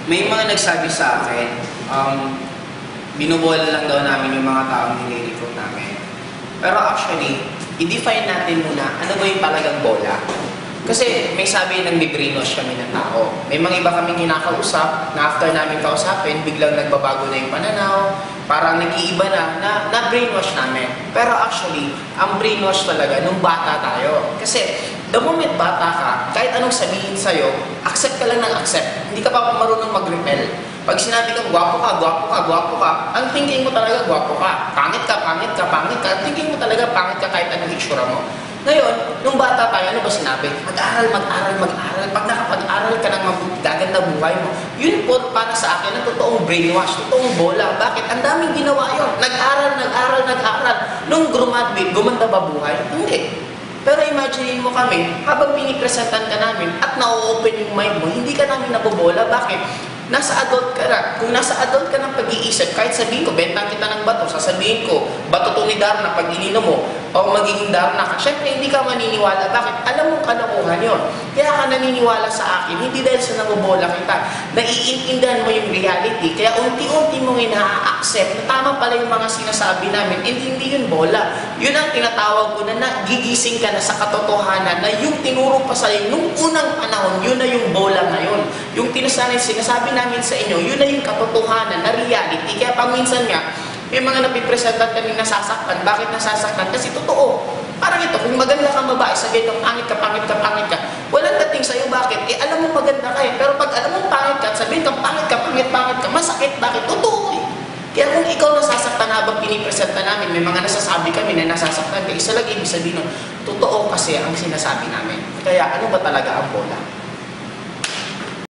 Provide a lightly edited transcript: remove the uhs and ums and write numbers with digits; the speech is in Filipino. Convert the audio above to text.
May mga nagsabi sa akin, binubola lang daw namin yung mga taong nire-recruit namin. Pero actually, i-define natin muna ano ba yung talagang bola. Kasi may sabi nang brainwash kami ng tao. May mga iba kaming kinakausap na after namin kausapin, biglang nagbabago na yung pananaw, parang nag-iiba na brainwash namin. Pero actually, ang brainwash talaga nung bata tayo. Kasi the moment bata ka, kahit anong sabihin sa'yo, accept ka lang ng accept. Hindi ka pa marunong mag-repel. Pag sinabi kang gwapo ka, gwapo ka, gwapo ka, ang thinking mo talaga gwapo ka. Pangit ka, pangit ka, pangit ka. Ang thinking mo talaga pangit ka kahit anong itsura mo. Ngayon, nung bata tayo, ano ba sinabi? Mag-aral, mag-aral, mag-aral. Pag nakapag-aral ka ng mabuti, gaganda buhay mo. Yun po para sa akin ang totoong brainwash, totoong bola. Bakit? Ang daming ginawa yun. Nag-aral, nag-aral, nag-aral. Nung graduate, gumanda ba buhay? Hindi. Pero imagine mo kami, habang pinipresentan ka namin at na-open yung mind mo, hindi ka namin nabobola. Bakit? Nasa adult ka na. Kung nasa adult ka ng pag-iisip, kahit sabihin ko, bentang kita ng bato, sasabihin ko, bato to ni Darna pag ininom mo, o magiging Darna ka. Siyempre, hindi ka maniniwala. Bakit? Alam mo kalokohan yun. Kaya ka naniniwala sa akin, hindi dahil sa nabobola kita. Naiintindihan mo yung reality. Kaya unti-unti mong ina-accept na tama pala yung mga sinasabi namin. Hindi yun bola. Yun ang tinatawag ko na nagigising ka na sa katotohanan na yung tinuro pa sa'yo nung unang panahon, yun na yung bola ngayon. Yung sinasabi namin sa inyo, yun na yung katotohanan na reality. Kaya paminsan nga, may mga napipresentan kami nasasaktan. Bakit nasasaktan? Kasi totoo. Parang ito, kung maganda kang babae, sabihin kang pangit ka, pangit ka, pangit ka. Walang dating sa'yo, bakit? Alam mo maganda ka eh. Pero pag alam mo pangit ka, sabihin kang pangit ka, pangit, pangit ka, masakit. Bakit? Totoo eh. Kaya kung ikaw nasasaktan habang pinipresenta namin, may mga nasasabi kami na nasasaktan ka, isa lang ibig sabihin nun, totoo kasi ang sinasabi namin. Kaya ano ba talaga ang bola?